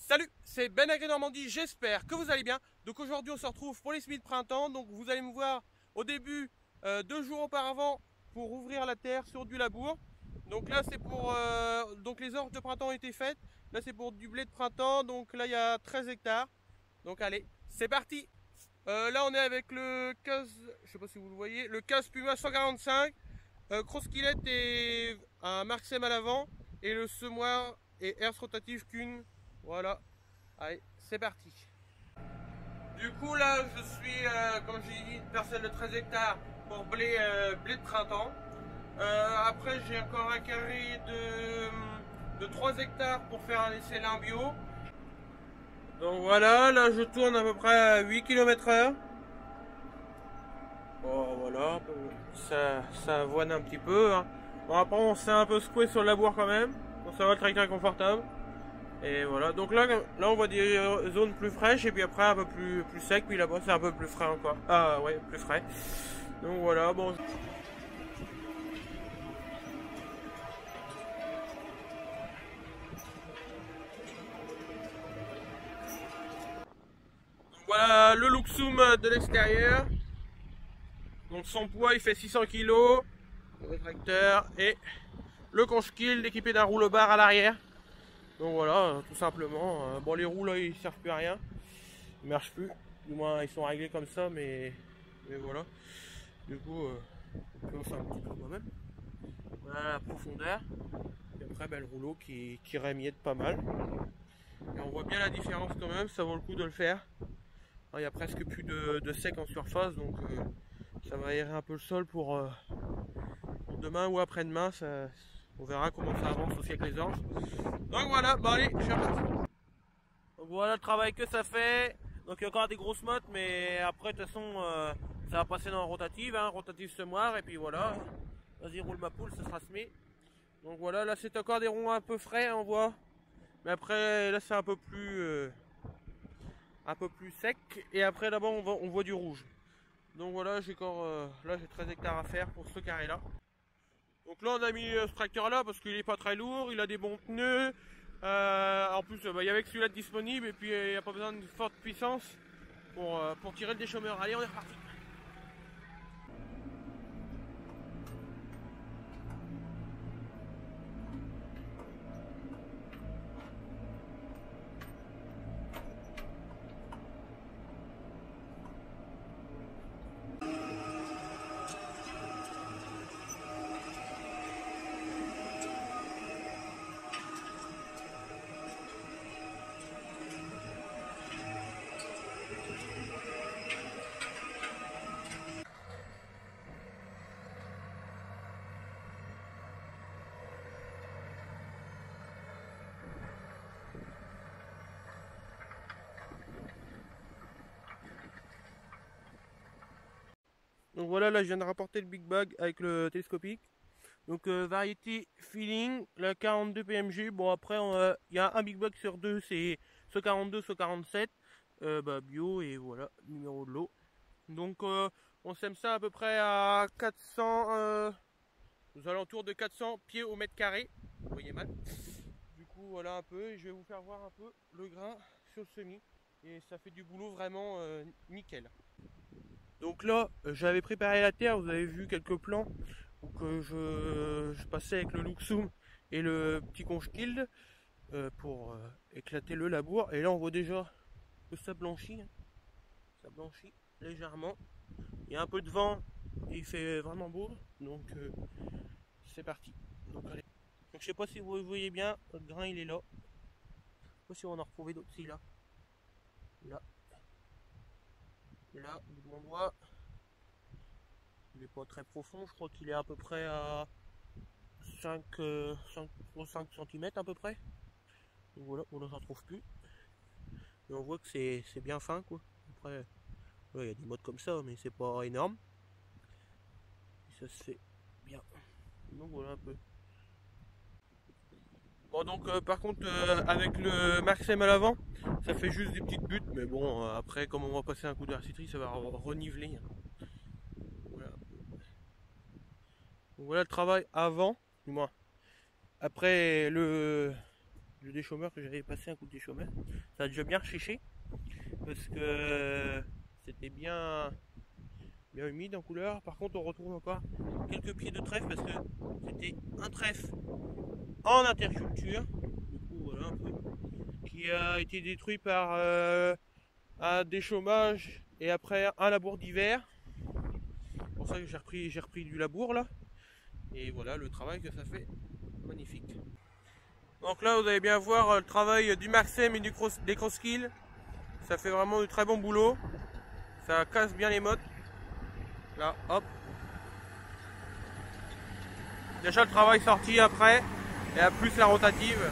Salut, c'est Ben Agré Normandie, j'espère que vous allez bien. Donc aujourd'hui on se retrouve pour les semis de printemps. Donc vous allez me voir au début, 2 jours auparavant, pour ouvrir la terre sur du labour. Donc là c'est pour, donc les orges de printemps ont été faites. Là c'est pour du blé de printemps, donc là il y a 13 hectares. Donc allez, c'est parti. Là on est avec le CAS, je sais pas si vous le voyez, le CAS Puma 145, Crossskillet et un Marksem à l'avant, et le semoir et herse rotative qu'une. Voilà, allez, c'est parti. Du coup là je suis, comme j'ai dit, une parcelle de 13 hectares pour blé de printemps. Après j'ai encore un carré de 3 hectares pour faire un essai lin bio. Donc voilà, là je tourne à peu près à 8 km/h. Bon voilà, ça avoine un petit peu, hein. Bon après on s'est un peu secoué sur le labour quand même. Bon, ça va, le tracteur est confortable. Et voilà, donc là on voit des zones plus fraîches et puis après un peu plus sec, puis là-bas c'est un peu plus frais encore. Ah ouais, plus frais. Donc voilà, bon. Voilà le Luxum de l'extérieur. Donc son poids il fait 600 kg, le tracteur, et le Conchkill équipé d'un rouleau-bar à l'arrière. Donc voilà, tout simplement. Bon, les roues là ils servent plus à rien, ils marchent plus, du moins ils sont réglés comme ça, mais voilà. Du coup, je vais faire un petit peu moi-même. Voilà la profondeur. Et après le rouleau qui rémiette pas mal. Et on voit bien la différence quand même, ça vaut le coup de le faire. Il y a presque plus de sec en surface, donc ça va aérer un peu le sol pour demain ou après-demain. On verra comment ça avance aussi avec les orges. Donc voilà, bon allez, je suis reparti. Donc voilà le travail que ça fait. Donc il y a encore des grosses mottes, mais après de toute façon ça va passer dans la rotative, hein, rotative semoir, et puis voilà. Vas-y, roule ma poule, ça sera semé. Donc voilà, là c'est encore des ronds un peu frais, on voit. Mais après là c'est un peu plus sec. Et après là-bas on voit du rouge. Donc voilà, j'ai encore là j'ai 13 hectares à faire pour ce carré là. Donc là on a mis ce tracteur là parce qu'il est pas très lourd, il a des bons pneus. En plus il y avait que celui-là disponible, et puis il n'y a pas besoin de forte puissance pour tirer le déchômeur. Allez, on est reparti. Donc voilà, là je viens de rapporter le Big Bag avec le télescopique. Donc variété feeling, la 42 PMG. Bon après il y a un Big Bag sur deux, c'est soit 42 soit 47. Bio, et voilà, numéro de lot. Donc on sème ça à peu près à 400, aux alentours de 400 pieds au mètre carré. Vous voyez mal. Du coup voilà un peu, et je vais vous faire voir un peu le grain sur le semis. Et ça fait du boulot vraiment nickel. Donc là, j'avais préparé la terre, vous avez vu quelques plans. Donc je passais avec le Luxum et le petit Conchkill pour éclater le labour. Et là on voit déjà que ça blanchit, hein. Ça blanchit légèrement. Il y a un peu de vent et il fait vraiment beau. Donc c'est parti. Donc allez. Donc je sais pas si vous voyez bien, notre grain il est là. Je sais pas si on en a retrouvé d'autres. Si, là. Là. Là, au bout de mon doigt. Il n'est pas très profond, je crois qu'il est à peu près à 5 cm à peu près. Donc voilà, on ne s'en trouve plus. Et on voit que c'est bien fin, quoi. Après, il y a des modes comme ça, mais c'est pas énorme. Et ça se fait bien. Donc voilà un peu. Bon, donc par contre, avec le Marksem à l'avant, ça fait juste des petites buttes. Mais bon, après, comme on va passer un coup d'arcitrie, ça va reniveler. Voilà. Donc voilà le travail avant, du moins. Après le le déchômeur que j'avais passé un coup de déchômeur. Ça a déjà bien rechiché parce que c'était bien humide en couleur. Par contre, on retrouve encore quelques pieds de trèfle parce que c'était un trèfle en interculture, du coup voilà un peu, qui a été détruit par un déchômage et après un labour d'hiver. C'est pour ça que j'ai repris du labour là. Et voilà le travail que ça fait, magnifique. Donc là vous allez bien voir le travail du Maxem et des Crosskill. Ça fait vraiment du très bon boulot. Ça casse bien les mottes. Là, hop. Déjà le travail sorti après, et à plus la rotative.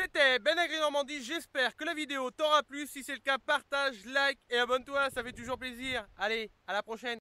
C'était Ben Agri Normandie, j'espère que la vidéo t'aura plu. Si c'est le cas, partage, like et abonne-toi, ça fait toujours plaisir. Allez, à la prochaine.